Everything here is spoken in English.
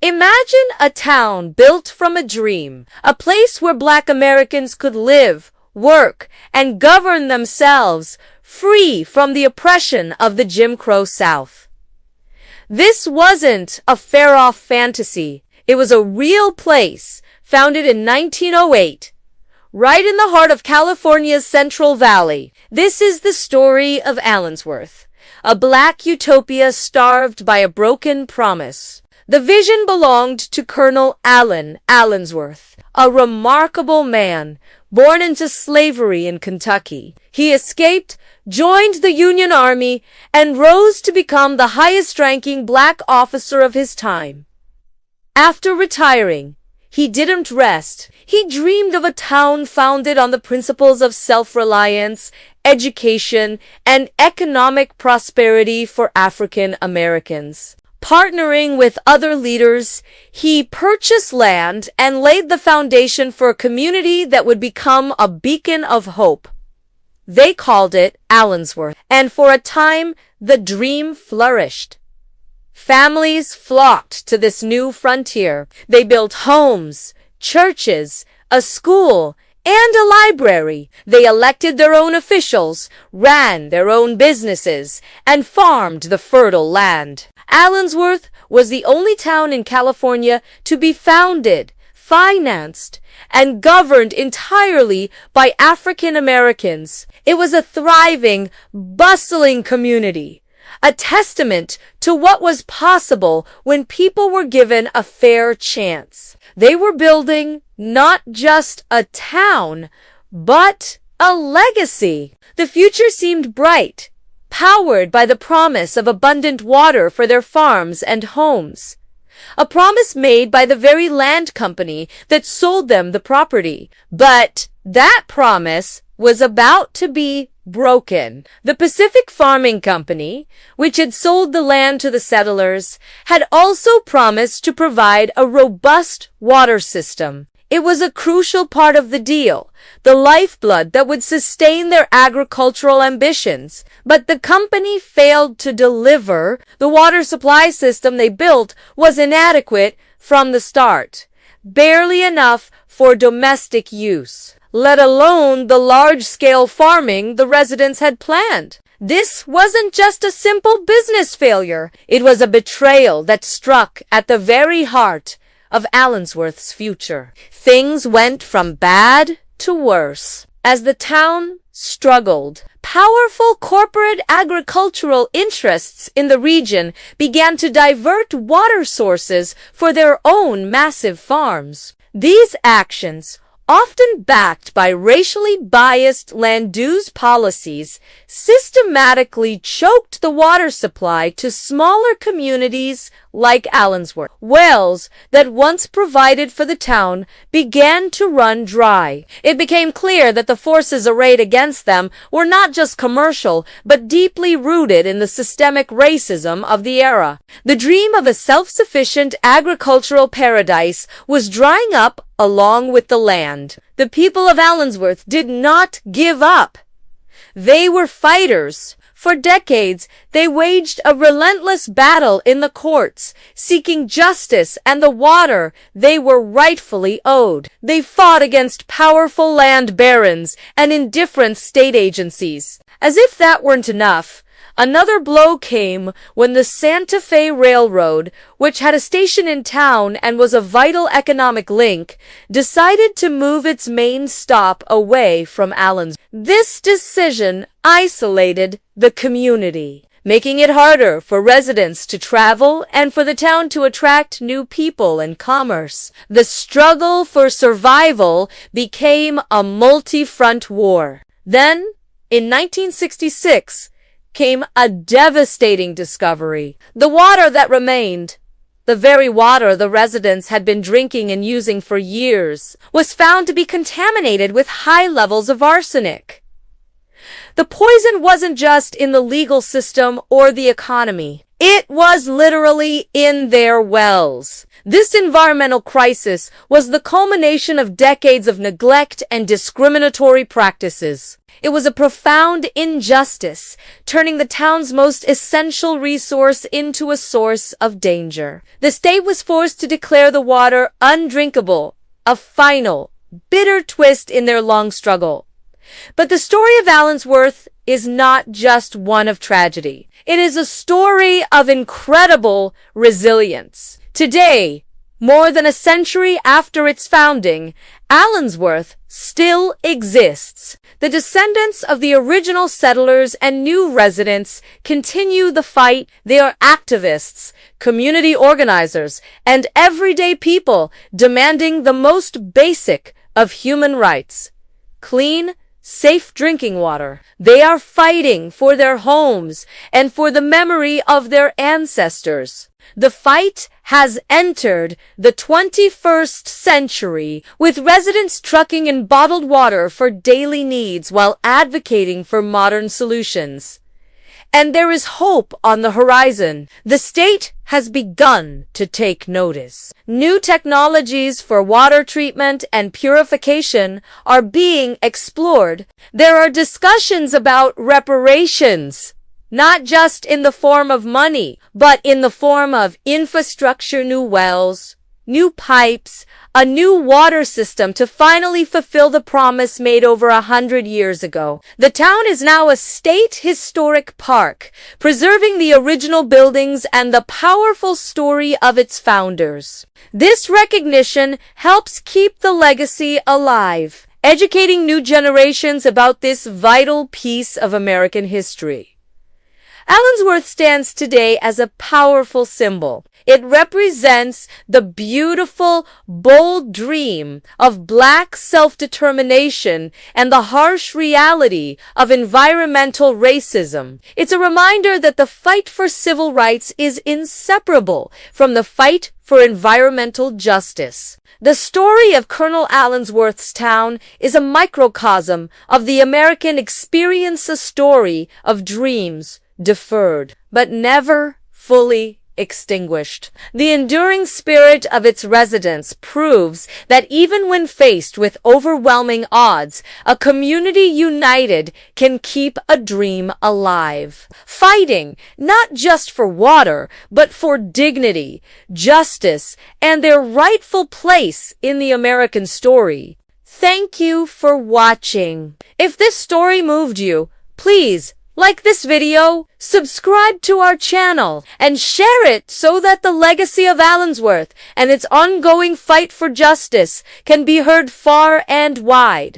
Imagine a town built from a dream, a place where Black Americans could live, work, and govern themselves, free from the oppression of the Jim Crow South. This wasn't a far-off fantasy. It was a real place, founded in 1908, right in the heart of California's Central Valley. This is the story of Allensworth, a Black utopia starved by a broken promise. The vision belonged to Colonel Allen Allensworth, a remarkable man born into slavery in Kentucky. He escaped, joined the Union Army, and rose to become the highest-ranking Black officer of his time. After retiring, he didn't rest. He dreamed of a town founded on the principles of self-reliance, education, and economic prosperity for African Americans. Partnering with other leaders, he purchased land and laid the foundation for a community that would become a beacon of hope. They called it Allensworth, and for a time, the dream flourished. Families flocked to this new frontier. They built homes, churches, a school, and a library. They elected their own officials, ran their own businesses, and farmed the fertile land. Allensworth was the only town in California to be founded, financed, and governed entirely by African Americans. It was a thriving, bustling community, a testament to what was possible when people were given a fair chance. They were building not just a town, but a legacy. The future seemed bright, powered by the promise of abundant water for their farms and homes. A promise made by the very land company that sold them the property. But that promise was about to be broken. The Pacific Farming Company, which had sold the land to the settlers, had also promised to provide a robust water system. It was a crucial part of the deal, the lifeblood that would sustain their agricultural ambitions. But the company failed to deliver. The water supply system they built was inadequate from the start, barely enough for domestic use, let alone the large-scale farming the residents had planned. This wasn't just a simple business failure. It was a betrayal that struck at the very heart of Allensworth's future. Things went from bad to worse. As the town struggled, powerful corporate agricultural interests in the region began to divert water sources for their own massive farms. These actions, often backed by racially biased land use policies, systematically choked the water supply to smaller communities like Allensworth. Wells that once provided for the town began to run dry. It became clear that the forces arrayed against them were not just commercial, but deeply rooted in the systemic racism of the era. The dream of a self-sufficient agricultural paradise was drying up along with the land. The people of Allensworth did not give up. They were fighters. For decades, they waged a relentless battle in the courts, seeking justice and the water they were rightfully owed. They fought against powerful land barons and indifferent state agencies. As if that weren't enough, another blow came when the Santa Fe Railroad, which had a station in town and was a vital economic link, decided to move its main stop away from Allensworth. This decision isolated the community, making it harder for residents to travel and for the town to attract new people and commerce. The struggle for survival became a multi-front war. Then, in 1966, came a devastating discovery. The water that remained, the very water the residents had been drinking and using for years, was found to be contaminated with high levels of arsenic. The poison wasn't just in the legal system or the economy. It was literally in their wells. This environmental crisis was the culmination of decades of neglect and discriminatory practices. It was a profound injustice, turning the town's most essential resource into a source of danger. The state was forced to declare the water undrinkable, a final, bitter twist in their long struggle. But the story of Allensworth is not just one of tragedy. It is a story of incredible resilience. Today, more than a century after its founding, Allensworth still exists. The descendants of the original settlers and new residents continue the fight. They are activists, community organizers, and everyday people demanding the most basic of human rights: clean, safe drinking water. They are fighting for their homes and for the memory of their ancestors. The fight has entered the 21st century, with residents trucking in bottled water for daily needs while advocating for modern solutions. And there is hope on the horizon. The state has begun to take notice. New technologies for water treatment and purification are being explored. There are discussions about reparations, not just in the form of money, but in the form of infrastructure, new wells, new pipes, a new water system to finally fulfill the promise made over 100 years ago. The town is now a state historic park, preserving the original buildings and the powerful story of its founders. This recognition helps keep the legacy alive, educating new generations about this vital piece of American history. Allensworth stands today as a powerful symbol. It represents the beautiful, bold dream of Black self-determination and the harsh reality of environmental racism. It's a reminder that the fight for civil rights is inseparable from the fight for environmental justice. The story of Colonel Allensworth's town is a microcosm of the American experience, a story of dreams deferred, but never fully extinguished. The enduring spirit of its residents proves that even when faced with overwhelming odds, a community united can keep a dream alive, fighting not just for water, but for dignity, justice, and their rightful place in the American story. Thank you for watching. If this story moved you, please like this video, subscribe to our channel, and share it so that the legacy of Allensworth and its ongoing fight for justice can be heard far and wide.